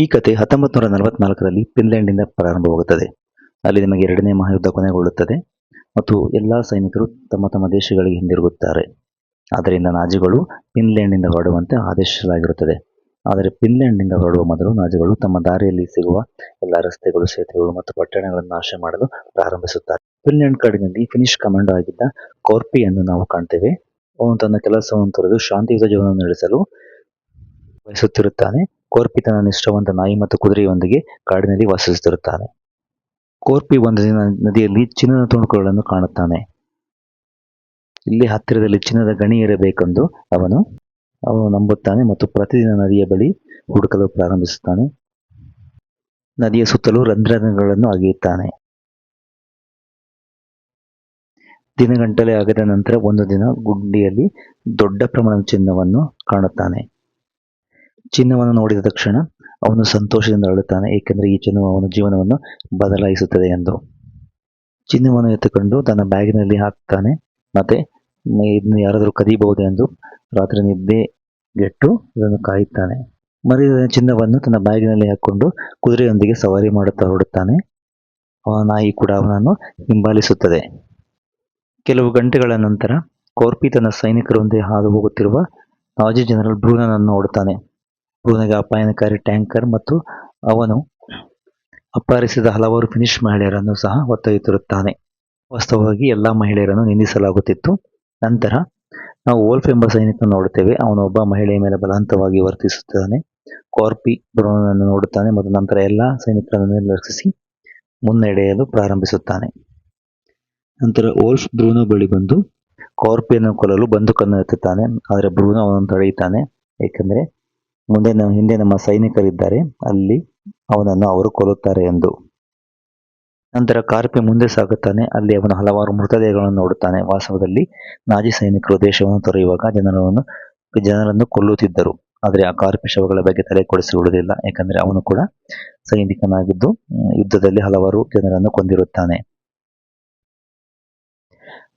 ಈ ಕಥೆ 1944ರಲ್ಲಿ ಫಿನ್ಲೆಂಡ್ನಿಂದ ಪ್ರಾರಂಭವಾಗುತ್ತದೆ. ಅಲ್ಲಿ ನಿಮಗೆ ಎರಡನೇ ಮಹಾಯುದ್ಧ ಕೊನೆಗೊಳ್ಳುತ್ತದೆ ಮತ್ತು ಎಲ್ಲಾ ಸೈನಿಕರು ತಮ್ಮ ತಮ್ಮ ದೇಶಗಳಿಗೆ ಹಿಂದಿರುಗುತ್ತಾರೆ. ಆದ್ದರಿಂದ ನಾಜಿಗಳು ಫಿನ್ಲೆಂಡ್ನಿಂದ ಹೊರಡುವಂತೆ ಆದೇಶಿಸಲಾಗಿರುತ್ತದೆ. ಆದರೆ ಫಿನ್ಲೆಂಡ್ನಿಂದ ಹೊರಡುವ ಮೊದಲು ನಾಜಿಗಳು ತಮ್ಮ ದಾರಿಯಲ್ಲಿ ಸಿಗುವ ಎಲ್ಲ ರಸ್ತೆಗಳು, ಸೇತುವೆಗಳು ಮತ್ತು ಪಟ್ಟಣಗಳನ್ನು ನಾಶ ಮಾಡಲು ಪ್ರಾರಂಭಿಸುತ್ತಾರೆ. ಫಿನ್ಲೆಂಡ್ ಕಾಡಿನಲ್ಲಿ ಫಿನಿಶ್ ಕಮಾಂಡೋ ಆಗಿದ್ದ ಕಾರ್ಪಿಯನ್ನು ನಾವು ಕಾಣ್ತೇವೆ. ಅವನು ತನ್ನ ಕೆಲಸವನ್ನು ತೊರೆದು ಶಾಂತಿಯುತ ಜೀವನವನ್ನು ನಡೆಸಲು ಬಯಸುತ್ತಿರುತ್ತಾನೆ. ಕೋರ್ಪಿ ತನ್ನ ನಿಷ್ಠಾವಂತ ನಾಯಿ ಮತ್ತು ಕುದುರೆಯೊಂದಿಗೆ ಕಾಡಿನಲ್ಲಿ ವಾಸಿಸುತ್ತಿರುತ್ತಾನೆ. ಕೋರ್ಪಿ ಒಂದು ದಿನ ನದಿಯಲ್ಲಿ ಚಿನ್ನದ ತುಣುಕುಗಳನ್ನು ಕಾಣುತ್ತಾನೆ. ಇಲ್ಲಿ ಹತ್ತಿರದಲ್ಲಿ ಚಿನ್ನದ ಗಣಿ ಇರಬೇಕೆಂದು ಅವನು ನಂಬುತ್ತಾನೆ ಮತ್ತು ಪ್ರತಿದಿನ ನದಿಯ ಬಳಿ ಹುಡುಕಲು ಪ್ರಾರಂಭಿಸುತ್ತಾನೆ. ನದಿಯ ಸುತ್ತಲೂ ರಂಧ್ರಗಳನ್ನು ಅಗೆಯುತ್ತಾನೆ. ದಿನಗಂಟಲೆ ಆಗದ ನಂತರ ಒಂದು ದಿನ ಗುಂಡಿಯಲ್ಲಿ ದೊಡ್ಡ ಪ್ರಮಾಣದ ಚಿನ್ನವನ್ನು ಕಾಣುತ್ತಾನೆ. ಚಿನ್ನವನ್ನು ನೋಡಿದ ತಕ್ಷಣ ಅವನು ಸಂತೋಷದಿಂದ ಅಳುತ್ತಾನೆ, ಏಕೆಂದರೆ ಈ ಚಿನ್ನವು ಅವನ ಜೀವನವನ್ನು ಬದಲಾಯಿಸುತ್ತದೆ ಎಂದು. ಚಿನ್ನವನ್ನು ಎತ್ತುಕೊಂಡು ತನ್ನ ಬ್ಯಾಗಿನಲ್ಲಿ ಹಾಕ್ತಾನೆ. ಮತ್ತೆ ಇದನ್ನು ಯಾರಾದರೂ ಕದಿಯಬಹುದು ಎಂದು ರಾತ್ರಿ ನಿದ್ದೆಗೆಟ್ಟು ಇದನ್ನು ಕಾಯುತ್ತಾನೆ. ಮರಿದ ಚಿನ್ನವನ್ನು ತನ್ನ ಬ್ಯಾಗಿನಲ್ಲಿ ಹಾಕಿಕೊಂಡು ಕುದುರೆಯೊಂದಿಗೆ ಸವಾರಿ ಮಾಡುತ್ತಾ ಹೊರಡುತ್ತಾನೆ. ಅವನ ನಾಯಿ ಕೂಡ ಅವನನ್ನು ಹಿಂಬಾಲಿಸುತ್ತದೆ. ಕೆಲವು ಗಂಟೆಗಳ ನಂತರ ಕೋರ್ಪಿ ತನ್ನ ಸೈನಿಕರೊಂದಿಗೆ ಹಾದು ಹೋಗುತ್ತಿರುವ ನಾಜಿ ಜನರಲ್ ಬ್ರೂನನನ್ನು ನೋಡುತ್ತಾನೆ. ಬ್ರೂನಗೆ ಅಪಾಯಕಾರಿ ಟ್ಯಾಂಕರ್ ಮತ್ತು ಅವನು ಅಪಹರಿಸಿದ ಹಲವಾರು ಫಿನಿಶ್ ಮಹಿಳೆಯರನ್ನು ಸಹ ಹೊತ್ತೊಯ್ಯುತ್ತಿರುತ್ತಾನೆ. ವಾಸ್ತವವಾಗಿ ಎಲ್ಲಾ ಮಹಿಳೆಯರನ್ನು ನಿಂದಿಸಲಾಗುತ್ತಿತ್ತು. ನಂತರ ನಾವು ವೋಲ್ಫ್ ಎಂಬ ಸೈನಿಕನನ್ನು ನೋಡುತ್ತೇವೆ. ಅವನು ಒಬ್ಬ ಮಹಿಳೆಯ ಮೇಲೆ ಬಲವಂತವಾಗಿ ವರ್ತಿಸುತ್ತಾನೆ. ಕಾರ್ಪಿ ಬ್ರೂನನನ್ನು ನೋಡುತ್ತಾನೆ ಮತ್ತು ನಂತರ ಎಲ್ಲಾ ಸೈನಿಕರನ್ನು ನಿರ್ಲಕ್ಷಿಸಿ ಮುನ್ನಡೆಯಲು ಪ್ರಾರಂಭಿಸುತ್ತಾನೆ. ನಂತರ ವೋಲ್ಫ್ ಬ್ರೂನೋ ಬಳಿ ಬಂದು ಕಾರ್ಪಿಯನ್ನು ಕೊಲ್ಲಲು ಬಂದೂಕನ್ನು ಎತ್ತುತ್ತಾನೆ. ಆದರೆ ಬ್ರೂನೋ ಅವನನ್ನು ತಡೆಯುತ್ತಾನೆ, ಏಕೆಂದರೆ ಹಿಂದೆ ನಮ್ಮ ಸೈನಿಕರಿದ್ದಾರೆ, ಅಲ್ಲಿ ಅವನನ್ನು ಅವರು ಕೊಲ್ಲುತ್ತಾರೆ ಎಂದು. ನಂತರ ಕಾರ್ಪಿ ಮುಂದೆ ಸಾಗುತ್ತಾನೆ. ಅಲ್ಲಿ ಅವನು ಹಲವಾರು ಮೃತದೇಹಗಳನ್ನು ನೋಡುತ್ತಾನೆ. ವಾಸ್ತವದಲ್ಲಿ ನಾಜಿ ಸೈನಿಕರು ದೇಶವನ್ನು ತೊರೆಯುವಾಗ ಜನರನ್ನು ಕೊಲ್ಲುತ್ತಿದ್ದರು. ಆದರೆ ಆ ಕಾರ್ಪಿ ಶವಗಳ ಬಗ್ಗೆ ತಲೆ ಕೆಡಿಸಿಕೊಳ್ಳುವುದಿಲ್ಲ, ಏಕೆಂದರೆ ಅವನು ಕೂಡ ಸೈನಿಕನಾಗಿದ್ದು ಯುದ್ಧದಲ್ಲಿ ಹಲವಾರು ಜನರನ್ನು ಕೊಂದಿರುತ್ತಾನೆ.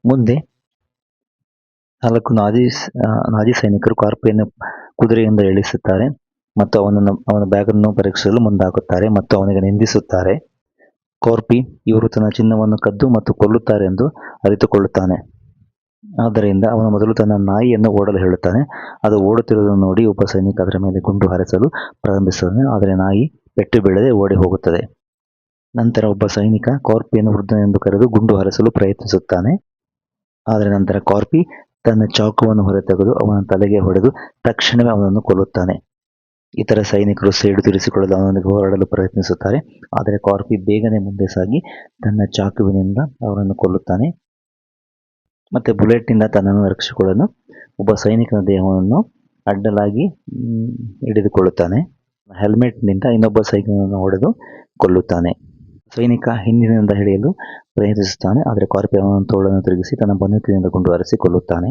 ಮುಂದೆ 4 ನಾಜಿ ಸೈನಿಕರು ಕಾರ್ಪಿಯನ್ನು ಕುದುರೆಯಿಂದ ಇಳಿಸುತ್ತಾರೆ ಮತ್ತು ಅವನ ಬ್ಯಾಗನ್ನು ಪರೀಕ್ಷಿಸಲು ಮುಂದಾಗುತ್ತಾರೆ ಮತ್ತು ಅವನಿಗೆ ನಿಂದಿಸುತ್ತಾರೆ. ಕಾರ್ಪಿ ಇವರು ತನ್ನ ಚಿನ್ನವನ್ನು ಕದ್ದು ಮತ್ತು ಕೊಲ್ಲುತ್ತಾರೆ ಎಂದು ಅರಿತುಕೊಳ್ಳುತ್ತಾನೆ. ಆದ್ದರಿಂದ ಅವನು ಮೊದಲು ತನ್ನ ನಾಯಿಯನ್ನು ಓಡಲು ಹೇಳುತ್ತಾನೆ. ಅದು ಓಡುತ್ತಿರುವುದನ್ನು ನೋಡಿ ಒಬ್ಬ ಸೈನಿಕ ಅದರ ಮೇಲೆ ಗುಂಡು ಹಾರಿಸಲು ಪ್ರಾರಂಭಿಸುತ್ತಾನೆ. ಆದರೆ ನಾಯಿ ಪೆಟ್ಟು ಬೀಳದೆ ಓಡಿ ಹೋಗುತ್ತದೆ. ನಂತರ ಒಬ್ಬ ಸೈನಿಕ ಕಾರ್ಪಿಯನ್ನು ವೃದ್ಧನೆಂದು ಕರೆದು ಗುಂಡು ಹಾರಿಸಲು ಪ್ರಯತ್ನಿಸುತ್ತಾನೆ. ಆದರೆ ನಂತರ ಕಾರ್ಪಿ ತನ್ನ ಚಾಕುವನ್ನು ಹೊರತೆಗೆದು ಅವನ ತಲೆಗೆ ಹೊಡೆದು ತಕ್ಷಣವೇ ಅವನನ್ನು ಕೊಲ್ಲುತ್ತಾನೆ. ಇತರ ಸೈನಿಕರು ಸೇಡು ತೀರಿಸಿಕೊಳ್ಳಲು ಅವನೊಂದಿಗೆ ಹೋರಾಡಲು ಪ್ರಯತ್ನಿಸುತ್ತಾರೆ. ಆದರೆ ಕಾರ್ಪಿ ಬೇಗನೆ ಮುಂದೆ ಸಾಗಿ ತನ್ನ ಚಾಕುವಿನಿಂದ ಅವರನ್ನು ಕೊಲ್ಲುತ್ತಾನೆ. ಮತ್ತೆ ಬುಲೆಟ್ನಿಂದ ತನ್ನನ್ನು ರಕ್ಷಿಸಿಕೊಳ್ಳಲು ಒಬ್ಬ ಸೈನಿಕನ ದೇಹವನ್ನು ಅಡ್ಡಲಾಗಿ ಹಿಡಿದುಕೊಳ್ಳುತ್ತಾನೆ. ಹೆಲ್ಮೆಟ್ನಿಂದ ಇನ್ನೊಬ್ಬ ಸೈನಿಕನನ್ನು ಹೊಡೆದು ಕೊಲ್ಲುತ್ತಾನೆ. ಸೈನಿಕ ಹಿಂದಿನಿಂದ ಹಿಡಿಯಲು ಪ್ರಯತ್ನಿಸುತ್ತಾನೆ. ಆದರೆ ಕಾರ್ಪಿ ಅವನ ತೋಳನ್ನು ತಿರುಗಿಸಿ ತನ್ನ ಬಂದೂಕಿನಿಂದ ಗುಂಡು ಹಾರಿಸಿ ಕೊಲ್ಲುತ್ತಾನೆ.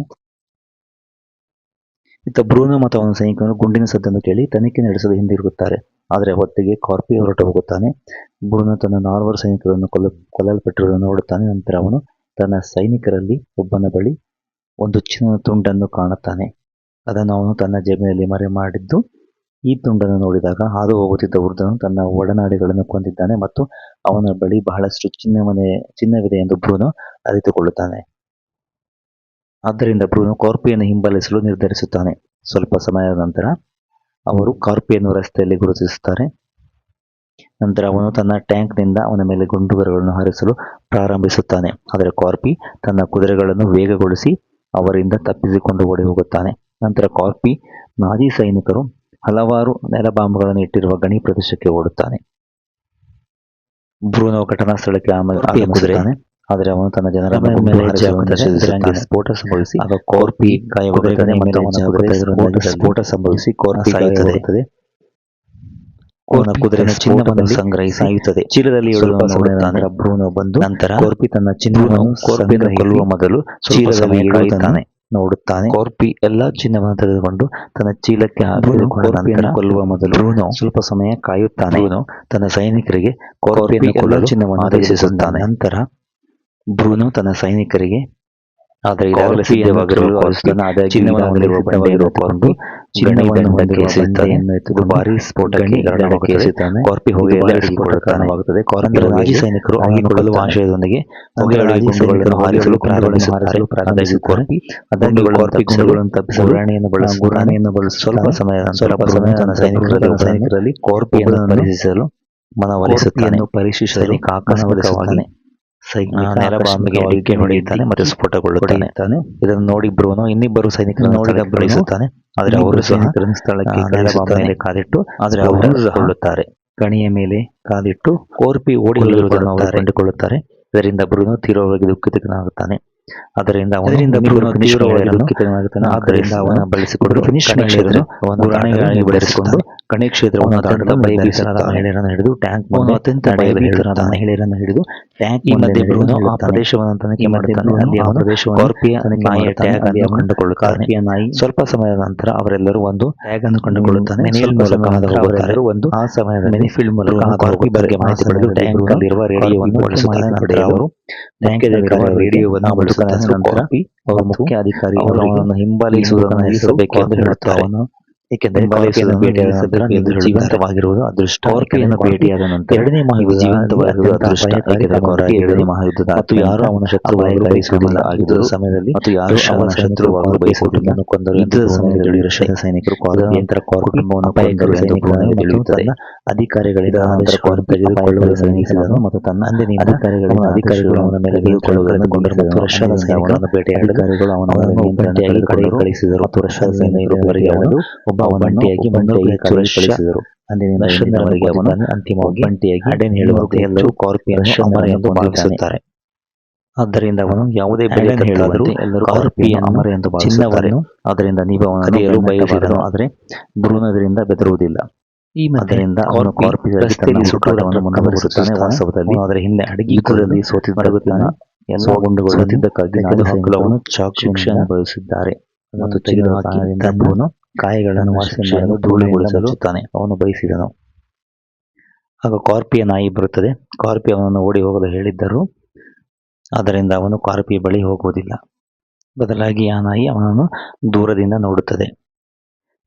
ಇತ್ತ ಬ್ರೂನೋ ಮತ್ತು ಅವನ ಸೈನಿಕರು ಗುಂಡಿನ ಸದ್ದನ್ನು ಕೇಳಿ ತನಿಖೆ ನಡೆಸಲು ಹಿಂದಿರುಗುತ್ತಾರೆ. ಆದರೆ ಹೊತ್ತಿಗೆ ಕಾರ್ಪಿ ಹೊರಟು ಹೋಗುತ್ತಾನೆ. ಬ್ರೂನೋ ತನ್ನ 4 ಸೈನಿಕರನ್ನು ಕೊಲ್ಲಲ್ಪಟ್ಟಿರುವುದನ್ನು ನೋಡುತ್ತಾನೆ. ನಂತರ ಅವನು ತನ್ನ ಸೈನಿಕರಲ್ಲಿ ಒಬ್ಬನ ಬಳಿ ಒಂದು ಚಿನ್ನದ ತುಂಡನ್ನು ಕಾಣುತ್ತಾನೆ. ಅದನ್ನು ಅವನು ತನ್ನ ಜೇಬಿನಲ್ಲಿ ಮರೆ ಮಾಡಿದ್ದು. ಈ ತುಂಡನ್ನು ನೋಡಿದಾಗ ಹಾದು ಹೋಗುತ್ತಿದ್ದ ವೃದ್ಧನು ತನ್ನ ಒಡನಾಡಿಗಳನ್ನು ಕೊಂದಿದ್ದಾನೆ ಮತ್ತು ಅವನ ಬಳಿ ಬಹಳಷ್ಟು ಚಿನ್ನವಿದೆ ಎಂದು ಬ್ರೂನೋ ಅರಿತುಕೊಳ್ಳುತ್ತಾನೆ. ಆದ್ದರಿಂದ ಬ್ರೂನೋ ಕಾರ್ಪಿಯನ್ನು ಹಿಂಬಾಲಿಸಲು ನಿರ್ಧರಿಸುತ್ತಾನೆ. ಸ್ವಲ್ಪ ಸಮಯದ ನಂತರ ಅವರು ಕಾರ್ಪಿಯನ್ನು ರಸ್ತೆಯಲ್ಲಿ ಗುರುತಿಸುತ್ತಾರೆ. ನಂತರ ಅವನು ತನ್ನ ಟ್ಯಾಂಕ್ನಿಂದ ಅವನ ಮೇಲೆ ಗುಂಡುಗಳನ್ನು ಹಾರಿಸಲು ಪ್ರಾರಂಭಿಸುತ್ತಾನೆ. ಆದರೆ ಕಾರ್ಪಿ ತನ್ನ ಕುದುರೆಗಳನ್ನು ವೇಗಗೊಳಿಸಿ ಅವರಿಂದ ತಪ್ಪಿಸಿಕೊಂಡು ಓಡಿ ಹೋಗುತ್ತಾನೆ. ನಂತರ ಕಾರ್ಪಿ ನಾಜಿ ಸೈನಿಕರು ಹಲವಾರು ನೆಲಬಾಂಬ್ಗಳನ್ನು ಇಟ್ಟಿರುವ ಗಣಿ ಪ್ರದೇಶಕ್ಕೆ ಓಡುತ್ತಾನೆ. ಬ್ರೂನೋ ಘಟನಾ ಸ್ಥಳಕ್ಕೆ ಆಗಮಿಸುತ್ತಾನೆ. ಆದರೆ ಅವನು ತನ್ನ ಜನರ ಮೇಲೆ ಸ್ಫೋಟ ಸಂಭವಿಸಿ ಕಾರ್ಪಿ ಗಾಯವಾಗುತ್ತದೆ ಮತ್ತು ಅವನ ಸ್ಫೋಟ ಸಂಭವಿಸಿ ಕಾರ್ಪಿ ಸಾಯುತ್ತದೆ. ಅವನ ಕುದುರೆ ಚಿನ್ನವನ್ನು ಸಂಗ್ರಹಿಸಿ ಸಾಯುತ್ತದೆ. ಚೀಲದಲ್ಲಿ ನೋಡುತ್ತಾನೆ. ಬ್ರೂನೋ ಬಂದು ನಂತರ ಕಾರ್ಪಿ ತನ್ನ ಚಿನ್ನವನ್ನು ಕೊಲ್ಲುವ ಮೊದಲು ಚೀಲದಲ್ಲಿ ಇಡುತ್ತಾನೆ. ನೋಡುತ್ತಾನೆ. ಕಾರ್ಪಿ ಎಲ್ಲಾ ಚಿನ್ನವನ್ನು ತೆಗೆದುಕೊಂಡು ತನ್ನ ಚೀಲಕ್ಕೆ ಹಾಕಿಕೊಂಡು ಕೊಲ್ಲುವ ಮೊದಲು ಬ್ರೂನೋ ಸ್ವಲ್ಪ ಸಮಯ ಕಾಯುತ್ತಾನೆ. ಬ್ರೂನೋ ತನ್ನ ಸೈನಿಕರಿಗೆ ಕಾರ್ಪಿಯನ್ನು ಕೊಲ್ಲಲು ಚಿನ್ನವನ್ನು ಆದೇಶಿಸುತ್ತಾನೆ. ನಂತರ ಬ್ರೂನೋ ತನ್ನ ಸೈನಿಕರಿಗೆ ಆದರೆ ಈಗಾಗಲೇ ಸಿದ್ಧವಾಗಿರುವ ಚಿನ್ನವನ್ನು ಹೊಂದಿರುವ ಬಂಡೆಯನ್ನು ಎತ್ತಿಕೊಂಡು ಚಿನ್ನವನ್ನು ಹೊಂದಿರುವ ಬಂಡೆಯನ್ನು ಎತ್ತಿಕೊಂಡು ಭಾರಿ ಸ್ಫೋಟಕ್ಕೆ ಕಾರ್ಪಿ ಹೋಗಿ ಎಲ್ಲೆಡೆ ಸ್ಫೋಟಕಾರಣವಾಗುತ್ತದೆ. ರಾಜಿ ಸೈನಿಕರು ಕೊಲ್ಲುವ ಆಶಯದೊಂದಿಗೆ ಹೊಗೆಯಾಡಿ ಗುಂಡುಗಳನ್ನು ಹಾರಿಸಲು ಪ್ರಾರಂಭಿಸುತ್ತಾರೆ. ಆದಾಗ್ಯೂ ಕಾರ್ಪಿ ಗುಂಡುಗಳನ್ನು ತಪ್ಪಿಸಲು ಗುರಾಣಿಯನ್ನು ಬಳಸಿ ಸ್ವಲ್ಪ ಸಮಯದ ನಂತರ ತನ್ನ ಸೈನಿಕರಲ್ಲಿ ಕಾರ್ಪಿಯನ್ನು ಪರೀಕ್ಷಿಸಲು ಪರೀಕ್ಷಿಸಲು ಆಕಸ್ಮಿಕವಾಗಿ ನೇರ ಬಾಂಬ್ಗೆ ಅಡಿಕೆ ಹೊಡೆಯುತ್ತಾನೆ ಮತ್ತು ಸ್ಫೋಟಗೊಳ್ಳುತ್ತಾನೆ. ಇದನ್ನು ನೋಡಿ ಬ್ರೂನೋ ಇನ್ನಿಬ್ಬರು ಸೈನಿಕರನ್ನು ನೋಡಿದ ಬಳಸುತ್ತಾನೆ. ಆದರೆ ಅವರು ಸೈನಿಕರನ್ನು ಸ್ಥಳಕ್ಕೆ ನೇರ ಬಾಂಬ್ ಮೇಲೆ ಕಾದಿಟ್ಟು ಕೊಳ್ಳುತ್ತಾರೆ. ಗಣಿಯ ಮೇಲೆ ಕಾದಿಟ್ಟು ಕಾರ್ಪಿ ಓಡಿ ಹೋಗಿರುವುದನ್ನು ಅವರು ಕಂಡುಕೊಳ್ಳುತ್ತಾರೆ. ಇದರಿಂದ ಬ್ರೂನೋ ತೀವ್ರವಾಗಿ ದುಃಖಿತನಾಗುತ್ತಾನೆ. ಆದ್ದರಿಂದ ಅವನ ಬಳಸಿಕೊಂಡು ಫಿನಿಶ್ ಗುರಾಣಿಗಳನ್ನು ಬೆಳೆಸಿಕೊಂಡು ಗಣಿ ಕ್ಷೇತ್ರವನ್ನು ಅತ್ಯಂತ ಭಯಭೀತರಾದ ಮಹಿಳೆಯರನ್ನು ಹಿಡಿದು ಟ್ಯಾಂಕ್ ಅತ್ಯಂತ ಭಯಭೀತರಾದ ಮಹಿಳೆಯರನ್ನು ಹಿಡಿದು ಟ್ಯಾಂಕ್ ಮಧ್ಯೆ ಬ್ರೂನೋ ಆ ಪ್ರದೇಶವನ್ನು ತನಿಖೆ ಮಾಡುತ್ತಾನೆ. ಅಲ್ಲಿ ಕಾರ್ಪಿಯ ನಾಯಿಯ ಟ್ಯಾಗ್ ಅನ್ನು ಕಂಡುಕೊಳ್ಳುತ್ತಾನೆ. ಸ್ವಲ್ಪ ಸಮಯದ ನಂತರ ಅವರೆಲ್ಲರೂ ಒಂದು ಟ್ಯಾಗ್ ಅನ್ನು ಕಂಡುಕೊಳ್ಳುತ್ತಾನೆ. ಅವರೆಲ್ಲರೂ ಒಂದು ಆ ಸಮಯದ ಮಿನಿಫೀಲ್ಡ್ ಮೂಲಕ ಕಾರ್ಪಿ ಬಗ್ಗೆ ಮಾಹಿತಿ ಪಡೆದು ಟ್ಯಾಂಕ್ ಅಲ್ಲಿರುವ ರೇಡಿಯೋವನ್ನು ಬಳಸುತ್ತಾರೆ. ಅವರು ಟ್ಯಾಂಕ್ ರೇಡಿಯೋವನ್ನು ಬಳಸುತ್ತಾರೆ. ನಂತರ ಅವರು ಮುಖ್ಯ ಅಧಿಕಾರಿ ಅವರನ್ನು ಹಿಂಬಾಲಿಸುವುದನ್ನು ನಿಲ್ಲಿಸಬೇಕೆಂದು ಹೇಳುತ್ತಾರೆ. ಏಕೆಂದರೆ ಜೀವಂತವಾಗಿರುವುದು ಅದೃಷ್ಟ. ಕಾರ್ಪಿಯನ್ನು ಭೇಟಿಯಾದ ನಂತರ ಎರಡನೇ ಮಹಾಯುದ್ಧದ ಅದೃಷ್ಟ. ಎರಡನೇ ಮಹಾಯುದ್ಧದ ಮತ್ತು ಯಾರು ಅವನ ಶತ್ರುವಾಗಲು ಬಯಸುವುದಿಲ್ಲ ಆಗಿದ್ದ ಸಮಯದಲ್ಲಿ ಮತ್ತು ಯಾರು ಅವನ ಶತ್ರುವಾಗಲು ಬಯಸುವುದಿಲ್ಲ ಕೊಂದರು. ಯುದ್ಧದ ಸಮಯದಲ್ಲಿ ರಷ್ಯಾದ ಸೈನಿಕರು ನಂತರ ಕುಟುಂಬವನ್ನು ಅಪಾಯಕಾರಿ ಸೈನಿಕರನ್ನು ತಿಳಿಯುತ್ತದೆ. ಅಧಿಕಾರಿಗಳಿಂದ ನಂತರ ತೆಗೆದುಕೊಳ್ಳುವ ಸೈನಿಕರನ್ನು ಮತ್ತು ತನ್ನ ಅಧಿಕಾರಿಗಳು ಅವನ ಮೇಲೆ ತೆಗೆದುಕೊಳ್ಳುವುದನ್ನು ಕೊಂಡರು ಮತ್ತು ರಷ್ಯಾದ ಸೈನಿಕರನ್ನು ಭೇಟಿಯಾಡಲು ಅಧಿಕಾರಿಗಳು ಅವನನ್ನು ಕಡೆ ಕಳಿಸಿದರು ಮತ್ತು ರಷ್ಯಾದ ಸೈನಿಕರು ಒಬ್ಬ ಬಂಟಿಯಾಗಿ ಕಳಿಸಿದರು. ಅಂದಿನಿಂದವರೆಗೆ ಅವನು ಅಂತಿಮವಾಗಿ ಬಂಟಿಯಾಗಿ ಅಡೆನ್ ಹೇಳುವಂತೆ ಎಲ್ಲರೂ ಕಾರ್ಪಿಯನ್ನು ಅಮರ ಎಂದು ಭಾವಿಸುತ್ತಾರೆ. ಆದ್ದರಿಂದ ಅವನು ಯಾವುದೇ ಬೆಲೆ ಹೇಳುವುದಾದರೂ ಎಲ್ಲರೂ ಕಾರ್ಪಿಯನ್ನು ಅಮರ ಎಂದು ಭಾವಿಸುತ್ತಾರೆ. ಆದ್ದರಿಂದ ನೀವು ಅವನನ್ನು ಬಯಸಿದನು, ಆದರೆ ಬ್ರೂನೋದಿಂದ ಬೆದರುವುದಿಲ್ಲ. ಈ ಆದ್ದರಿಂದ ಅವನು ಕಾರ್ಪಿ ರಸ್ತೆಯಲ್ಲಿ ಸುಟ್ಟವನ್ನು ಮುಂದುವರಿಸುತ್ತಾನೆ. ವಾಸ್ತವದಲ್ಲಿ ಅದರ ಹಿಂದೆ ಅಡಗಿದಲ್ಲಿ ಮಡಗುತ್ತಾನೆ. ಎಲ್ಲ ಗುಂಡುಗಳು ಸೋತಿದ್ದಕ್ಕಾಗಿ ಅವನು ಶಿಕ್ಷೆ ಅನುಭವಿಸಿದ್ದಾರೆ ಮತ್ತು ತೆಗೆದುಹಾಕಿದ ಬ್ರೂನೋ ಗಾಯಗಳನ್ನು ವಾಸಿ ಮಾಡಲು ಧೂಳುಗೊಳಿಸಲು ಅವನು ಬಯಸಿದನು. ಆಗ ಕಾರ್ಪಿಯ ನಾಯಿ ಬರುತ್ತದೆ. ಕಾರ್ಪಿ ಅವನನ್ನು ಓಡಿ ಹೋಗಲು ಹೇಳಿದ್ದರು, ಆದ್ದರಿಂದ ಅವನು ಕಾರ್ಪಿಯ ಬಳಿ ಹೋಗುವುದಿಲ್ಲ. ಬದಲಾಗಿ ಆ ನಾಯಿ ಅವನನ್ನು ದೂರದಿಂದ ನೋಡುತ್ತದೆ.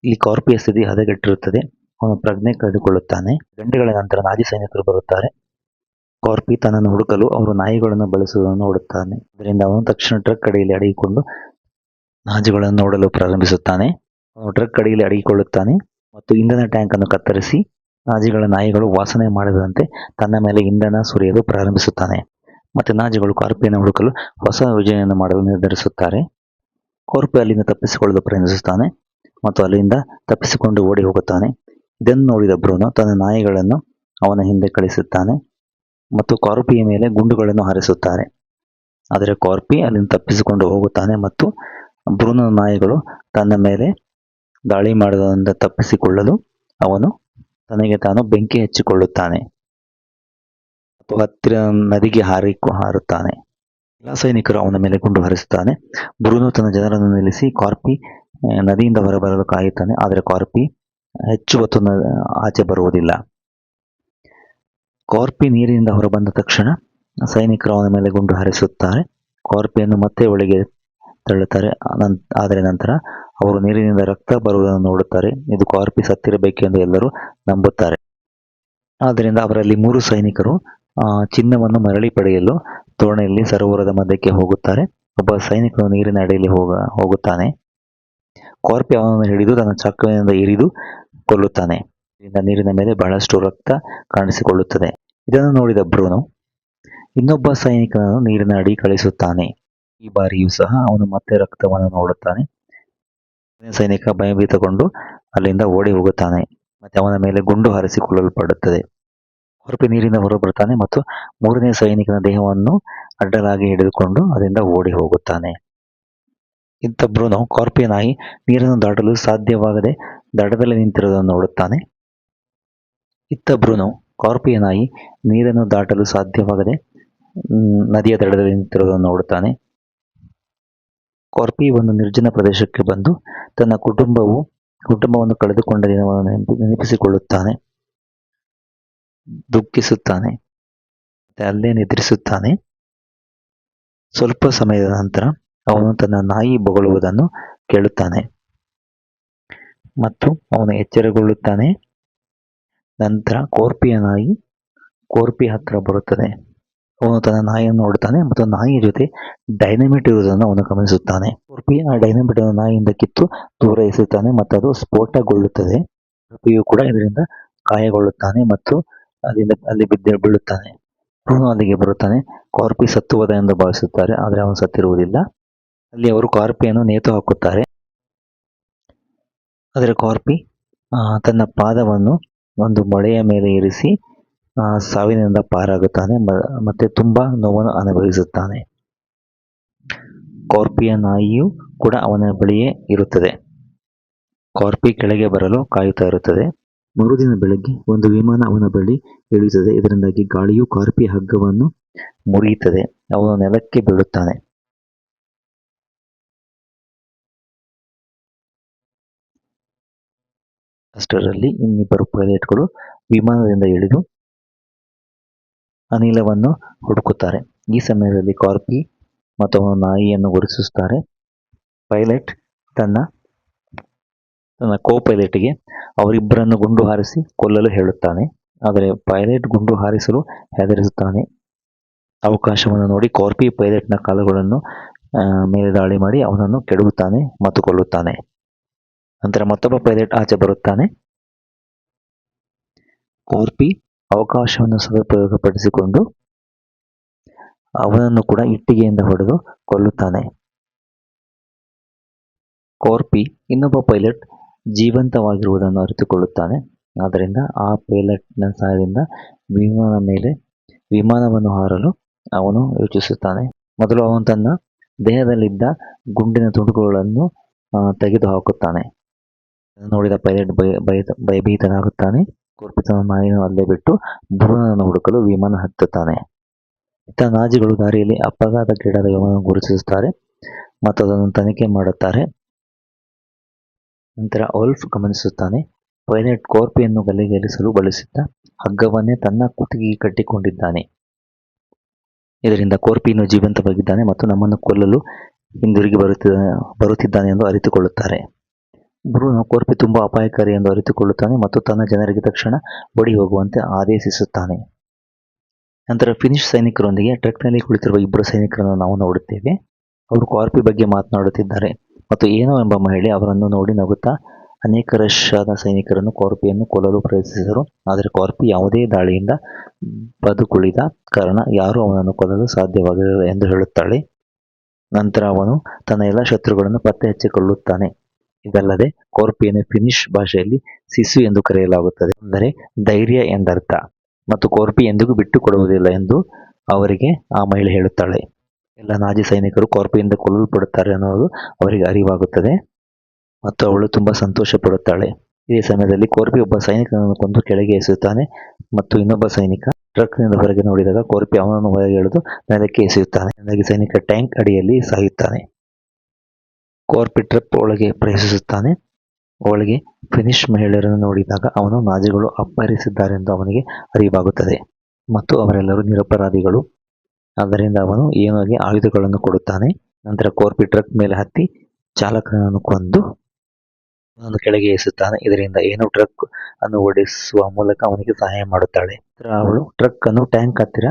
ಇಲ್ಲಿ ಕಾರ್ಪಿಯ ಸ್ಥಿತಿ ಹದಗೆಟ್ಟಿರುತ್ತದೆ. ಅವನು ಪ್ರಜ್ಞೆ ಕಳೆದುಕೊಳ್ಳುತ್ತಾನೆ. ಗಂಟೆಗಳ ನಂತರ ನಾಜಿ ಸೈನಿಕರು ಬರುತ್ತಾರೆ. ಕಾರ್ಪಿ ತನ್ನನ್ನು ಹುಡುಕಲು ಅವರು ನಾಯಿಗಳನ್ನು ಬಳಸುವುದನ್ನು ನೋಡುತ್ತಾನೆ. ಅದರಿಂದ ಅವನು ತಕ್ಷಣ ಟ್ರಕ್ ಅಡಿಯಲ್ಲಿ ಅಡಗಿಕೊಂಡು ನಾಜಿಗಳನ್ನು ನೋಡಲು ಪ್ರಾರಂಭಿಸುತ್ತಾನೆ. ಅವನು ಟ್ರಕ್ ಅಡಿಯಲ್ಲಿ ಅಡಗಿಕೊಳ್ಳುತ್ತಾನೆ ಮತ್ತು ಇಂಧನ ಟ್ಯಾಂಕ್ ಅನ್ನು ಕತ್ತರಿಸಿ ನಾಜಿಗಳ ನಾಯಿಗಳು ವಾಸನೆ ಮಾಡದಂತೆ ತನ್ನ ಮೇಲೆ ಇಂಧನ ಸುರಿಯಲು ಪ್ರಾರಂಭಿಸುತ್ತಾನೆ. ಮತ್ತೆ ನಾಜಿಗಳು ಕಾರ್ಪಿಯನ್ನು ಹುಡುಕಲು ಹೊಸ ಯೋಜನೆಯನ್ನು ಮಾಡಲು ನಿರ್ಧರಿಸುತ್ತಾರೆ. ಕಾರ್ಪಿ ಅಲ್ಲಿಂದ ತಪ್ಪಿಸಿಕೊಳ್ಳಲು ಪ್ರಯತ್ನಿಸುತ್ತಾನೆ ಮತ್ತು ಅಲ್ಲಿಂದ ತಪ್ಪಿಸಿಕೊಂಡು ಓಡಿ ಹೋಗುತ್ತಾನೆ. ಇದನ್ನು ನೋಡಿದ ಬ್ರೂನೋ ತನ್ನ ನಾಯಿಗಳನ್ನು ಅವನ ಹಿಂದೆ ಕಳಿಸುತ್ತಾನೆ ಮತ್ತು ಕಾರ್ಪಿಯ ಮೇಲೆ ಗುಂಡುಗಳನ್ನು ಹಾರಿಸುತ್ತಾರೆ. ಆದರೆ ಕಾರ್ಪಿ ಅಲ್ಲಿಂದ ತಪ್ಪಿಸಿಕೊಂಡು ಹೋಗುತ್ತಾನೆ ಮತ್ತು ಬ್ರೂನೋ ನಾಯಿಗಳು ತನ್ನ ಮೇಲೆ ದಾಳಿ ಮಾಡುವುದರಿಂದ ತಪ್ಪಿಸಿಕೊಳ್ಳಲು ಅವನು ತನಗೆ ತಾನು ಬೆಂಕಿ ಹಚ್ಚಿಕೊಳ್ಳುತ್ತಾನೆ ಮತ್ತು ಹತ್ತಿರ ನದಿಗೆ ಹಾರುತ್ತಾನೆ. ಎಲ್ಲ ಸೈನಿಕರು ಅವನ ಮೇಲೆ ಗುಂಡು ಹಾರಿಸುತ್ತಾನೆ. ಬ್ರೂನೋ ತನ್ನ ಜನರನ್ನು ನಿಲ್ಲಿಸಿ ಕಾರ್ಪಿ ನದಿಯಿಂದ ಹೊರಬರಲು ಕಾಯುತ್ತಾನೆ. ಆದರೆ ಕಾರ್ಪಿ ಹೆಚ್ಚು ಹೊತ್ತು ಆಚೆ ಬರುವುದಿಲ್ಲ. ಕಾರ್ಪಿ ನೀರಿನಿಂದ ಹೊರಬಂದ ತಕ್ಷಣ ಸೈನಿಕರು ಅವನ ಮೇಲೆ ಗುಂಡು ಹಾರಿಸುತ್ತಾರೆ. ಕಾರ್ಪಿಯನ್ನು ಮತ್ತೆ ಒಳಗೆ ತಳ್ಳುತ್ತಾರೆ. ಆದರೆ ನಂತರ ಅವರು ನೀರಿನಿಂದ ರಕ್ತ ಬರುವುದನ್ನು ನೋಡುತ್ತಾರೆ. ಇದು ಕಾರ್ಪಿ ಸತ್ತಿರಬೇಕೆಂದು ಎಲ್ಲರೂ ನಂಬುತ್ತಾರೆ. ಆದ್ದರಿಂದ ಅವರಲ್ಲಿ 3 ಸೈನಿಕರು ಚಿನ್ನವನ್ನು ಮರಳಿ ಪಡೆಯಲು ದೋಣಿಯಲ್ಲಿ ಸರೋವರದ ಮಧ್ಯಕ್ಕೆ ಹೋಗುತ್ತಾರೆ. ಒಬ್ಬ ಸೈನಿಕನು ನೀರಿನ ಅಡಿಯಲ್ಲಿ ಹೋಗುತ್ತಾನೆ. ಕಾರ್ಪಿ ಅವನನ್ನು ಹಿಡಿದು ತನ್ನ ಚಾಕುವಿನಿಂದ ಇರಿದು ಕೊಲ್ಲುತ್ತಾನೆ. ಇದರಿಂದ ನೀರಿನ ಮೇಲೆ ಬಹಳಷ್ಟು ರಕ್ತ ಕಾಣಿಸಿಕೊಳ್ಳುತ್ತದೆ. ಇದನ್ನು ನೋಡಿದ ಬ್ರೂನೋ ಇನ್ನೊಬ್ಬ ಸೈನಿಕನನ್ನು ನೀರಿನ ಅಡಿ ಕಳಿಸುತ್ತಾನೆ. ಈ ಬಾರಿಯೂ ಸಹ ಅವನು ಮತ್ತೆ ರಕ್ತವನ್ನು ನೋಡುತ್ತಾನೆ. ಸೈನಿಕ ಭಯಭೀತಗೊಂಡು ಅಲ್ಲಿಂದ ಓಡಿ ಹೋಗುತ್ತಾನೆ ಮತ್ತೆ ಅವನ ಮೇಲೆ ಗುಂಡು ಹಾರಿಸಿಕೊಳ್ಳಲ್ಪಡುತ್ತದೆ. ಕಾರ್ಪಿ ನೀರಿಂದ ಹೊರಬರುತ್ತಾನೆ ಮತ್ತು 3ನೇ ಸೈನಿಕನ ದೇಹವನ್ನು ಅಡ್ಡಲಾಗಿ ಹಿಡಿದುಕೊಂಡು ಅದರಿಂದ ಓಡಿ ಹೋಗುತ್ತಾನೆ. ಇಂಥ ಬ್ರೂನೋ ಕಾರ್ಪಿಯ ನಾಯಿ ನೀರನ್ನು ದಾಟಲು ಸಾಧ್ಯವಾಗದೆ ದಡದಲ್ಲಿ ನಿಂತಿರುವುದನ್ನು ನೋಡುತ್ತಾನೆ. ಇತ್ತ ಬ್ರೂನೋ ಕಾರ್ಪಿಯ ನಾಯಿ ನೀರನ್ನು ದಾಟಲು ಸಾಧ್ಯವಾಗದೆ ನದಿಯ ದಡದಲ್ಲಿ ನಿಂತಿರುವುದನ್ನು ನೋಡುತ್ತಾನೆ. ಕಾರ್ಪಿ ಒಂದು ನಿರ್ಜನ ಪ್ರದೇಶಕ್ಕೆ ಬಂದು ತನ್ನ ಕುಟುಂಬವನ್ನು ಕಳೆದುಕೊಂಡ ದಿನವನ್ನು ನೆನಪಿಸಿಕೊಳ್ಳುತ್ತಾನೆ, ದುಃಖಿಸುತ್ತಾನೆ ಮತ್ತೆ ಅಲ್ಲೇ ನಿದ್ರಿಸುತ್ತಾನೆ. ಸ್ವಲ್ಪ ಸಮಯದ ನಂತರ ಅವನು ತನ್ನ ನಾಯಿ ಬೊಗಳುವುದನ್ನು ಕೇಳುತ್ತಾನೆ ಮತ್ತು ಅವನು ಎಚ್ಚರಗೊಳ್ಳುತ್ತಾನೆ. ನಂತರ ಕೋರ್ಪಿಯ ನಾಯಿ ಕೋರ್ಪಿ ಹತ್ರ ಬರುತ್ತದೆ. ಅವನು ತನ್ನ ನಾಯಿಯನ್ನು ನೋಡುತ್ತಾನೆ ಮತ್ತು ನಾಯಿಯ ಜೊತೆ ಡೈನಮಿಟ್ ಇರುವುದನ್ನು ಅವನು ಗಮನಿಸುತ್ತಾನೆ. ಕೋರ್ಪಿ ಆ ಡೈನಮಿಟ್ ಅನ್ನು ನಾಯಿಯಿಂದ ಕಿತ್ತು ದೂರ ಎಸೆಯುತ್ತಾನೆ ಮತ್ತು ಅದು ಸ್ಫೋಟಗೊಳ್ಳುತ್ತದೆ. ಕೋರ್ಪಿಯು ಕೂಡ ಇದರಿಂದ ಗಾಯಗೊಳ್ಳುತ್ತಾನೆ ಮತ್ತು ಅಲ್ಲಿ ಬೀಳುತ್ತಾನೆ. ಬ್ರೂನೋ ಅಲ್ಲಿಗೆ ಬರುತ್ತಾನೆ. ಕಾರ್ಪಿ ಸತ್ತು ಹೋದ ಎಂದು ಭಾವಿಸುತ್ತಾರೆ, ಆದರೆ ಅವನು ಸತ್ತಿರುವುದಿಲ್ಲ. ಅಲ್ಲಿ ಅವರು ಕಾರ್ಪಿಯನ್ನು ನೇತು ಹಾಕುತ್ತಾರೆ. ಆದರೆ ಕಾರ್ಪಿ ತನ್ನ ಪಾದವನ್ನು ಒಂದು ಮೊಳೆಯ ಮೇಲೆ ಇರಿಸಿ ಸಾವಿನಿಂದ ಪಾರಾಗುತ್ತಾನೆ ಮತ್ತೆ ತುಂಬಾ ನೋವನ್ನು ಅನುಭವಿಸುತ್ತಾನೆ. ಕಾರ್ಪಿಯ ನಾಯಿಯು ಕೂಡ ಅವನ ಬಳಿಯೇ ಇರುತ್ತದೆ. ಕಾರ್ಪಿ ಕೆಳಗೆ ಬರಲು ಕಾಯುತ್ತಾ ಇರುತ್ತದೆ. ಮರುದಿನ ಬೆಳಗ್ಗೆ ಒಂದು ವಿಮಾನ ಅವನ ಬಳಿ ಇಳಿಯುತ್ತದೆ. ಇದರಿಂದಾಗಿ ಗಾಳಿಯು ಕಾರ್ಪಿಯ ಹಗ್ಗವನ್ನು ಮುರಿಯುತ್ತದೆ. ಅವನು ನೆಲಕ್ಕೆ ಬೀಳುತ್ತಾನೆ. ಅಷ್ಟರಲ್ಲಿ ಇನ್ನಿಬ್ಬರು ಪೈಲಟ್ಗಳು ವಿಮಾನದಿಂದ ಇಳಿದು ಅನಿಲವನ್ನು ಹುಡುಕುತ್ತಾರೆ. ಈ ಸಮಯದಲ್ಲಿ ಕಾರ್ಪಿ ಮತ್ತು ಅವನ ನಾಯಿಯನ್ನು ಗುರುತಿಸುತ್ತಾರೆ. ಪೈಲಟ್ ತನ್ನ ಕೋ ಪೈಲಟ್ಗೆ ಅವರಿಬ್ಬರನ್ನು ಗುಂಡು ಹಾರಿಸಿ ಕೊಲ್ಲಲು ಹೇಳುತ್ತಾನೆ. ಆದರೆ ಪೈಲಟ್ ಗುಂಡು ಹಾರಿಸಲು ಹೆದರಿಸುತ್ತಾನೆ. ಅವಕಾಶವನ್ನು ನೋಡಿ ಕಾರ್ಪಿ ಪೈಲಟ್ನ ಕಾಲುಗಳನ್ನು ಮೇಲೆ ದಾಳಿ ಮಾಡಿ ಅವನನ್ನು ಕೆಡವುತ್ತಾನೆ ಮತ್ತು ಕೊಲ್ಲುತ್ತಾನೆ. ನಂತರ ಮತ್ತೊಬ್ಬ ಪೈಲಟ್ ಆಚೆ ಬರುತ್ತಾನೆ. ಕಾರ್ಪಿ ಅವಕಾಶವನ್ನು ಸದುಪಯೋಗಪಡಿಸಿಕೊಂಡು ಅವನನ್ನು ಕೂಡ ಇಟ್ಟಿಗೆಯಿಂದ ಹೊಡೆದು ಕೊಲ್ಲುತ್ತಾನೆ. ಕಾರ್ಪಿ ಇನ್ನೊಬ್ಬ ಪೈಲಟ್ ಜೀವಂತವಾಗಿರುವುದನ್ನು ಅರಿತುಕೊಳ್ಳುತ್ತಾನೆ. ಆದ್ದರಿಂದ ಆ ಪೈಲಟ್ನ ಸಹಾಯದಿಂದ ವಿಮಾನವನ್ನು ಹಾರಲು ಅವನು ಯೋಚಿಸುತ್ತಾನೆ. ಮೊದಲು ಅವನು ತನ್ನ ದೇಹದಲ್ಲಿದ್ದ ಗುಂಡಿನ ತುಣುಕುಗಳನ್ನು ತೆಗೆದು ಹಾಕುತ್ತಾನೆ. ನೋಡಿದ ಪೈಲಟ್ ಭಯಭೀತನಾಗುತ್ತಾನೆ. ಕಾರ್ಪಿ ತನ್ನ ನಾಯಿಯನ್ನು ಅಲ್ಲೇ ಬಿಟ್ಟು ಬ್ರೂನೋನನ್ನು ಹುಡುಕಲು ವಿಮಾನ ಹತ್ತುತ್ತಾನೆ. ಇತ್ತ ನಾಜಿಗಳು ದಾರಿಯಲ್ಲಿ ಅಪಘಾತಕ್ಕೀಡಾದ ವಿಮಾನವನ್ನು ಗುರುತಿಸುತ್ತಾರೆ ಮತ್ತು ಅದನ್ನು ತನಿಖೆ ಮಾಡುತ್ತಾರೆ. ನಂತರ ವೋಲ್ಫ್ ಗಮನಿಸುತ್ತಾನೆ. ಪೈಲಟ್ ಕಾರ್ಪಿಯನ್ನು ಗಲ್ಲಿಗೇರಿಸಲು ಬಳಸಿದ್ದ ಹಗ್ಗವನ್ನೇ ತನ್ನ ಕುತ್ತಿಗೆಗೆ ಕಟ್ಟಿಕೊಂಡಿದ್ದಾನೆ. ಇದರಿಂದ ಕಾರ್ಪಿ ಇನ್ನೂ ಜೀವಂತವಾಗಿದ್ದಾನೆ ಮತ್ತು ನಮ್ಮನ್ನು ಕೊಲ್ಲಲು ಹಿಂದಿರುಗಿ ಬರುತ್ತಿದ್ದಾನೆ ಎಂದು ಅರಿತುಕೊಳ್ಳುತ್ತಾರೆ. ಬ್ರೂನೋ ಕಾರ್ಪಿ ತುಂಬಾ ಅಪಾಯಕಾರಿ ಎಂದು ಅರಿತುಕೊಳ್ಳುತ್ತಾನೆ ಮತ್ತು ತನ್ನ ಜನರಿಗೆ ತಕ್ಷಣ ಓಡಿ ಹೋಗುವಂತೆ ಆದೇಶಿಸುತ್ತಾನೆ. ನಂತರ ಫಿನಿಶ್ ಸೈನಿಕರೊಂದಿಗೆ ಟ್ರಕ್ನಲ್ಲಿ ಕುಳಿತಿರುವ ಇಬ್ಬರು ಸೈನಿಕರನ್ನು ನಾವು ನೋಡುತ್ತೇವೆ. ಅವರು ಕಾರ್ಪಿ ಬಗ್ಗೆ ಮಾತನಾಡುತ್ತಿದ್ದಾರೆ ಮತ್ತು ಏನೋ ಎಂಬ ಮಹಿಳೆ ಅವರನ್ನು ನೋಡಿ ನಗುತ್ತಾ ಅನೇಕ ರಷ್ಯಾದ ಸೈನಿಕರನ್ನು ಕಾರ್ಪಿಯನ್ನು ಕೊಲ್ಲಲು ಪ್ರಯತ್ನಿಸಿದರು. ಆದರೆ ಕಾರ್ಪಿ ಯಾವುದೇ ದಾಳಿಯಿಂದ ಬದುಕುಳಿದ ಕಾರಣ ಯಾರೂ ಅವನನ್ನು ಕೊಲ್ಲಲು ಸಾಧ್ಯವಾಗಲಿಲ್ಲ ಎಂದು ಹೇಳುತ್ತಾಳೆ. ನಂತರ ಅವನು ತನ್ನ ಎಲ್ಲ ಶತ್ರುಗಳನ್ನು ಪತ್ತೆ ಹಚ್ಚಿಕೊಳ್ಳುತ್ತಾನೆ. ಇದಲ್ಲದೆ ಕಾರ್ಪಿಯನ್ನು ಫಿನಿಶ್ ಭಾಷೆಯಲ್ಲಿ ಸಿಸು ಎಂದು ಕರೆಯಲಾಗುತ್ತದೆ, ಅಂದರೆ ಧೈರ್ಯ ಎಂದರ್ಥ, ಮತ್ತು ಕಾರ್ಪಿ ಎಂದಿಗೂ ಬಿಟ್ಟು ಕೊಡುವುದಿಲ್ಲ ಎಂದು ಅವರಿಗೆ ಆ ಮಹಿಳೆ ಹೇಳುತ್ತಾಳೆ. ಎಲ್ಲ ನಾಜಿ ಸೈನಿಕರು ಕಾರ್ಪಿಯಿಂದ ಕೊಲ್ಲಲ್ಪಡುತ್ತಾರೆ ಅನ್ನೋದು ಅವರಿಗೆ ಅರಿವಾಗುತ್ತದೆ ಮತ್ತು ಅವಳು ತುಂಬಾ ಸಂತೋಷ ಪಡುತ್ತಾಳೆ. ಇದೇ ಸಮಯದಲ್ಲಿ ಕಾರ್ಪಿ ಒಬ್ಬ ಸೈನಿಕನನ್ನು ಕೊಂದು ಕೆಳಗೆ ಎಸೆಯುತ್ತಾನೆ ಮತ್ತು ಇನ್ನೊಬ್ಬ ಸೈನಿಕ ಟ್ರಕ್ನಿಂದ ಹೊರಗೆ ನೋಡಿದಾಗ ಕಾರ್ಪಿ ಅವನನ್ನು ಹೊರಗೆ ಎಳೆದು ನೆಲಕ್ಕೆ ಎಸೆಯುತ್ತಾನೆ. ಇದರಿಂದಾಗಿ ಸೈನಿಕ ಟ್ಯಾಂಕ್ ಅಡಿಯಲ್ಲಿ ಸಾಯುತ್ತಾನೆ. ಕಾರ್ಪಿ ಟ್ರಕ್ ಒಳಗೆ ಪ್ರವೇಶಿಸುತ್ತಾನೆ. ಒಳಗೆ ಫಿನಿಶ್ ಮಹಿಳೆಯರನ್ನು ನೋಡಿದಾಗ ಅವನು ನಾಜಿಗಳು ಅಪಹರಿಸಿದ್ದಾರೆಂದು ಅವನಿಗೆ ಅರಿವಾಗುತ್ತದೆ ಮತ್ತು ಅವರೆಲ್ಲರೂ ನಿರಪರಾಧಿಗಳು. ಆದ್ದರಿಂದ ಅವನು ಏನೋಗೆ ಆಯುಧಗಳನ್ನು ಕೊಡುತ್ತಾನೆ. ನಂತರ ಕಾರ್ಪಿ ಟ್ರಕ್ ಮೇಲೆ ಹತ್ತಿ ಚಾಲಕನನ್ನು ಕೊಂದು ಅವನನ್ನು ಕೆಳಗೆ ಎಸೆಯುತ್ತಾನೆ. ಇದರಿಂದ ಏನೋ ಟ್ರಕ್ ಅನ್ನು ಓಡಿಸುವ ಮೂಲಕ ಅವನಿಗೆ ಸಹಾಯ ಮಾಡುತ್ತಾಳೆ. ನಂತರ ಅವಳು ಟ್ರಕ್ ಅನ್ನು ಟ್ಯಾಂಕ್ ಹತ್ತಿರ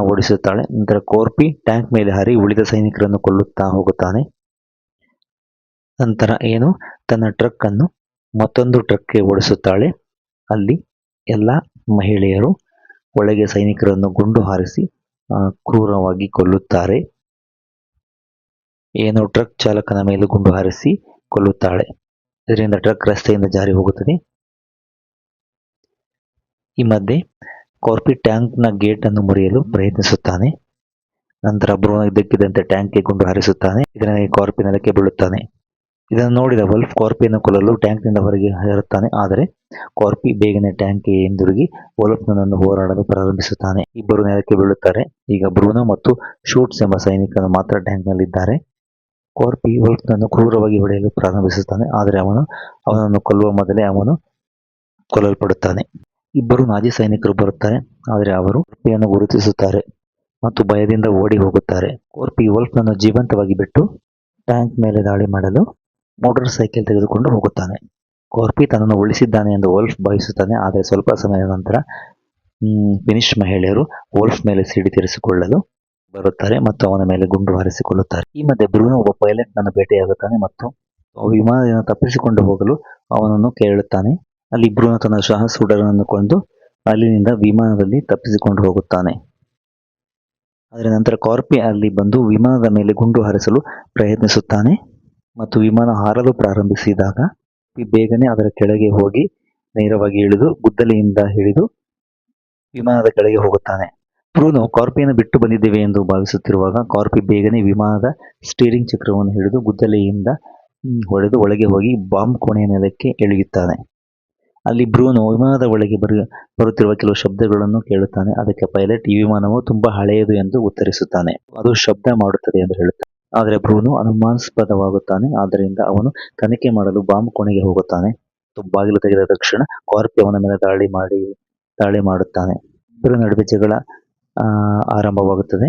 ಓಡಿಸುತ್ತಾಳೆ. ನಂತರ ಕಾರ್ಪಿ ಟ್ಯಾಂಕ್ ಮೇಲೆ ಹಾರಿ ಉಳಿದ ಸೈನಿಕರನ್ನು ಕೊಲ್ಲುತ್ತಾ ಹೋಗುತ್ತಾನೆ. ನಂತರ ಏನು ತನ್ನ ಟ್ರಕ್ ಅನ್ನು ಮತ್ತೊಂದು ಟ್ರಕ್ಗೆ ಓಡಿಸುತ್ತಾಳೆ. ಅಲ್ಲಿ ಎಲ್ಲ ಮಹಿಳೆಯರು ಒಳಗೆ ಸೈನಿಕರನ್ನು ಗುಂಡು ಹಾರಿಸಿ ಕ್ರೂರವಾಗಿ ಕೊಲ್ಲುತ್ತಾರೆ. ಏನೋ ಟ್ರಕ್ ಚಾಲಕನ ಮೇಲೆ ಗುಂಡು ಹಾರಿಸಿ ಕೊಲ್ಲುತ್ತಾಳೆ. ಇದರಿಂದ ಟ್ರಕ್ ರಸ್ತೆಯಿಂದ ಜಾರಿ ಹೋಗುತ್ತದೆ. ಈ ಮಧ್ಯೆ ಕಾರ್ಪಿ ಟ್ಯಾಂಕ್ನ ಗೇಟ್ ಅನ್ನು ಮುರಿಯಲು ಪ್ರಯತ್ನಿಸುತ್ತಾನೆ. ನಂತರ ಬ್ರೂನೋ ಇದ್ದಕ್ಕಿದ್ದಂತೆ ಟ್ಯಾಂಕ್ಗೆ ಗುಂಡು ಹಾರಿಸುತ್ತಾನೆ. ಇದರಿಂದ ಕಾರ್ಪಿ ನೆಲಕ್ಕೆ ಬೀಳುತ್ತಾನೆ. ಇದನ್ನು ನೋಡಿದ ವೋಲ್ಫ್ ಕಾರ್ಪಿಯನ್ನು ಕೊಲ್ಲಲು ಟ್ಯಾಂಕ್ನಿಂದ ಹೊರಗೆ ಹಾರುತ್ತಾನೆ. ಆದರೆ ಕಾರ್ಪಿ ಬೇಗನೆ ಟ್ಯಾಂಕ್ಗೆ ಹಿಂದಿರುಗಿ ವೋಲ್ಫ್ನನ್ನು ಹೋರಾಡಲು ಪ್ರಾರಂಭಿಸುತ್ತಾನೆ. ಇಬ್ಬರು ನೆಲಕ್ಕೆ ಬೀಳುತ್ತಾರೆ. ಈಗ ಬ್ರೂನೋ ಮತ್ತು ಶೂಟ್ಸ್ ಎಂಬ ಸೈನಿಕನು ಮಾತ್ರ ಟ್ಯಾಂಕ್ನಲ್ಲಿದ್ದಾರೆ. ಕಾರ್ಪಿ ವೋಲ್ಫ್ನನ್ನು ಕ್ರೂರವಾಗಿ ಹೊಡೆಯಲು ಪ್ರಾರಂಭಿಸುತ್ತಾನೆ. ಆದರೆ ಅವನನ್ನು ಕೊಲ್ಲುವ ಮೊದಲೇ ಅವನು ಕೊಲ್ಲಲ್ಪಡುತ್ತಾನೆ. ಇಬ್ಬರು ನಾಜಿ ಸೈನಿಕರು ಬರುತ್ತಾರೆ. ಆದರೆ ಅವರು ಕಾರ್ಪಿಯನ್ನು ಗುರುತಿಸುತ್ತಾರೆ ಮತ್ತು ಭಯದಿಂದ ಓಡಿ ಹೋಗುತ್ತಾರೆ. ಕೋರ್ಪಿ ವೋಲ್ಫ್ನನ್ನು ಜೀವಂತವಾಗಿ ಬಿಟ್ಟು ಟ್ಯಾಂಕ್ ಮೇಲೆ ದಾಳಿ ಮಾಡಲು ಮೋಟಾರ್ ಸೈಕಲ್ ತೆಗೆದುಕೊಂಡು ಹೋಗುತ್ತಾನೆ. ಕೋರ್ಪಿ ತನ್ನನ್ನು ಉಳಿಸಿದ್ದಾನೆ ಎಂದು ವೋಲ್ಫ್ ಭಾವಿಸುತ್ತಾನೆ. ಆದರೆ ಸ್ವಲ್ಪ ಸಮಯದ ನಂತರ ಫಿನಿಶ್ ಮಹಿಳೆಯರು ವೋಲ್ಫ್ ಮೇಲೆ ಸಿಡಿ ತೀರಿಸಿಕೊಳ್ಳಲು ಬರುತ್ತಾರೆ ಮತ್ತು ಅವನ ಮೇಲೆ ಗುಂಡು ಹಾರಿಸಿಕೊಳ್ಳುತ್ತಾರೆ. ಈ ಮಧ್ಯೆ ಬ್ರೂನೋ ಒಬ್ಬ ಪೈಲಟ್ನನ್ನು ಭೇಟಿಯಾಗುತ್ತಾನೆ ಮತ್ತು ವಿಮಾನದಿಂದ ತಪ್ಪಿಸಿಕೊಂಡು ಹೋಗಲು ಅವನನ್ನು ಕೇಳುತ್ತಾನೆ. ಅಲ್ಲಿ ಬ್ರೂನೋ ತನ್ನ ಸಹಸೂಡರನನ್ನು ಕೊಂದು ಅಲ್ಲಿನಿಂದ ವಿಮಾನದಲ್ಲಿ ತಪ್ಪಿಸಿಕೊಂಡು ಹೋಗುತ್ತಾನೆ. ಅದರ ನಂತರ ಕಾರ್ಪಿ ಅಲ್ಲಿ ಬಂದು ವಿಮಾನದ ಮೇಲೆ ಗುಂಡು ಹಾರಿಸಲು ಪ್ರಯತ್ನಿಸುತ್ತಾನೆ ಮತ್ತು ವಿಮಾನ ಹಾರಲು ಪ್ರಾರಂಭಿಸಿದಾಗ ಬೇಗನೆ ಅದರ ಕೆಳಗೆ ಹೋಗಿ ನೇರವಾಗಿ ಇಳಿದು ಗುದ್ದಲಿಯಿಂದ ಹಿಡಿದು ವಿಮಾನದ ಕೆಳಗೆ ಹೋಗುತ್ತಾನೆ. ಬ್ರೂನೋ ಕಾರ್ಪಿಯನ್ನು ಬಿಟ್ಟು ಬಂದಿದ್ದೇವೆ ಎಂದು ಭಾವಿಸುತ್ತಿರುವಾಗ ಕಾರ್ಪಿ ಬೇಗನೆ ವಿಮಾನದ ಸ್ಟೀರಿಂಗ್ ಚಕ್ರವನ್ನು ಹಿಡಿದು ಗುದ್ದಲಿಯಿಂದ ಹೊಡೆದು ಒಳಗೆ ಹೋಗಿ ಬಾಂಬ್ ಕೋಣೆಯ ನೆಲಕ್ಕೆ ಇಳಿಯುತ್ತಾನೆ. ಅಲ್ಲಿ ಬ್ರೂನೋ ವಿಮಾನದ ಒಳಗೆ ಬರುತ್ತಿರುವ ಕೆಲವು ಶಬ್ದಗಳನ್ನು ಕೇಳುತ್ತಾನೆ. ಅದಕ್ಕೆ ಪೈಲಟ್ ಈ ವಿಮಾನವು ತುಂಬಾ ಹಳೆಯದು ಎಂದು ಉತ್ತರಿಸುತ್ತಾನೆ. ಅದು ಶಬ್ದ ಮಾಡುತ್ತದೆ ಎಂದು ಹೇಳುತ್ತಾನೆ. ಆದರೆ ಬ್ರೂನೋ ಅನುಮಾನಾಸ್ಪದವಾಗುತ್ತಾನೆ. ಆದ್ದರಿಂದ ಅವನು ತನಿಖೆ ಮಾಡಲು ಬಾಂಬ್ ಕೋಣೆಗೆ ಹೋಗುತ್ತಾನೆ. ಬಾಗಿಲು ತೆಗೆದ ತಕ್ಷಣ ಕಾರ್ಪಿ ಅವನ ಮೇಲೆ ದಾಳಿ ಮಾಡುತ್ತಾನೆ. ಇಬ್ಬರ ನಡುವೆ ಜಗಳ ಆರಂಭವಾಗುತ್ತದೆ.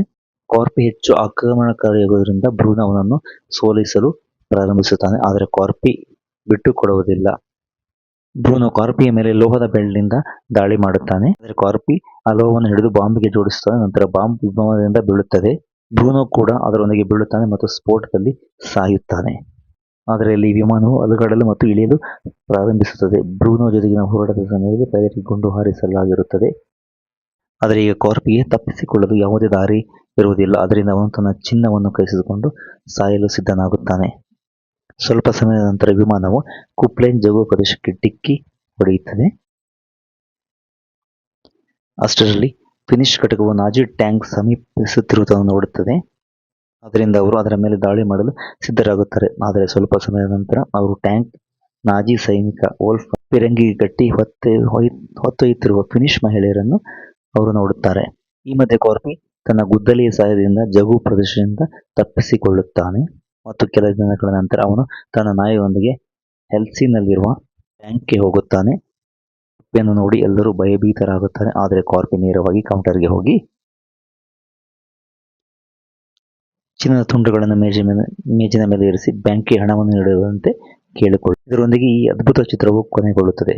ಕಾರ್ಪಿ ಹೆಚ್ಚು ಆಕ್ರಮಣಕಾರಿಯಾಗುವುದರಿಂದ ಬ್ರೂನೋ ಅವನನ್ನು ಸೋಲಿಸಲು ಪ್ರಾರಂಭಿಸುತ್ತಾನೆ. ಆದರೆ ಕಾರ್ಪಿ ಬಿಟ್ಟುಕೊಡುವುದಿಲ್ಲ. ಬ್ರೂನೋ ಕಾರ್ಪಿಯ ಮೇಲೆ ಲೋಹದ ಬೆಲ್ಟ್ನಿಂದ ದಾಳಿ ಮಾಡುತ್ತಾನೆ. ಆದರೆ ಕಾರ್ಪಿ ಆ ಲೋಹವನ್ನು ಹಿಡಿದು ಬಾಂಬ್ಗೆ ಜೋಡಿಸುತ್ತಾನೆ. ನಂತರ ಬಾಂಬ್ ವಿಮಾನದಿಂದ ಬೀಳುತ್ತದೆ. ಬ್ರೂನೋ ಕೂಡ ಅದರೊಂದಿಗೆ ಬೀಳುತ್ತಾನೆ ಮತ್ತು ಸ್ಫೋಟದಲ್ಲಿ ಸಾಯುತ್ತಾನೆ. ಆದರೆ ಅಲ್ಲಿ ವಿಮಾನವು ಅಲುಗಾಡಲು ಮತ್ತು ಇಳಿಯಲು ಪ್ರಾರಂಭಿಸುತ್ತದೆ. ಬ್ರೂನೋ ಜೊತೆಗಿನ ಹೋರಾಟದ ಸಮಯದಲ್ಲಿ ಪೈಲಟ್ಗೆ ಗುಂಡು ಹಾರಿಸಲಾಗಿರುತ್ತದೆ. ಆದರೆ ಈಗ ಕಾರ್ಪಿಗೆ ತಪ್ಪಿಸಿಕೊಳ್ಳಲು ಯಾವುದೇ ದಾರಿ ಇರುವುದಿಲ್ಲ. ಅದರಿಂದ ಅವನು ತನ್ನ ಚಿನ್ನವನ್ನು ಕಸಿದುಕೊಂಡು ಸಾಯಲು ಸಿದ್ಧನಾಗುತ್ತಾನೆ. ಸ್ವಲ್ಪ ಸಮಯದ ನಂತರ ವಿಮಾನವು ಕುಪ್ಲೇನ್ ಜಗು ಪ್ರದೇಶಕ್ಕೆ ಡಿಕ್ಕಿ ಹೊಡೆಯುತ್ತದೆ. ಅಷ್ಟರಲ್ಲಿ ಫಿನಿಶ್ ಘಟಕವು ನಾಜಿ ಟ್ಯಾಂಕ್ ಸಮೀಪಿಸುತ್ತಿರುವುದನ್ನು ನೋಡುತ್ತದೆ. ಅದರಿಂದ ಅವರು ಅದರ ಮೇಲೆ ದಾಳಿ ಮಾಡಲು ಸಿದ್ಧರಾಗುತ್ತಾರೆ. ಆದರೆ ಸ್ವಲ್ಪ ಸಮಯದ ನಂತರ ಅವರು ಟ್ಯಾಂಕ್ ನಾಜಿ ಸೈನಿಕ ವೋಲ್ಫ್ ಫಿರಂಗಿಗೆ ಕಟ್ಟಿ ಹೊತ್ತೊಯ್ಯುತ್ತಿರುವ ಫಿನಿಶ್ ಮಹಿಳೆಯರನ್ನು ಅವರು ನೋಡುತ್ತಾರೆ. ಈ ಮಧ್ಯೆ ಕಾರ್ಪಿ ತನ್ನ ಗುದ್ದಲಿಯ ಸಹಾಯದಿಂದ ಜಗು ಪ್ರದೇಶದಿಂದ ತಪ್ಪಿಸಿಕೊಳ್ಳುತ್ತಾನೆ ಮತ್ತು ಕೆಲ ದಿನಗಳ ನಂತರ ಅವನು ತನ್ನ ನಾಯಿಯೊಂದಿಗೆ ಹೆಲ್ಸಿನಲ್ಲಿರುವ ಟ್ಯಾಂಕ್ಗೆ ಹೋಗುತ್ತಾನೆ. ಕಾರ್ಪಿಯನ್ನು ನೋಡಿ ಎಲ್ಲರೂ ಭಯಭೀತರಾಗುತ್ತಾರೆ. ಆದರೆ ಕಾರ್ಪಿ ನೇರವಾಗಿ ಕೌಂಟರ್ಗೆ ಹೋಗಿ ಚಿನ್ನದ ತುಂಡುಗಳನ್ನು ಮೇಜಿನ ಮೇಲೆ ಇರಿಸಿ ಬ್ಯಾಂಕ್ಗೆ ಹಣವನ್ನು ನೀಡುವಂತೆ ಕೇಳಿಕೊಳ್ಳುತ್ತದೆ. ಇದರೊಂದಿಗೆ ಈ ಅದ್ಭುತ ಚಿತ್ರವು ಕೊನೆಗೊಳ್ಳುತ್ತದೆ.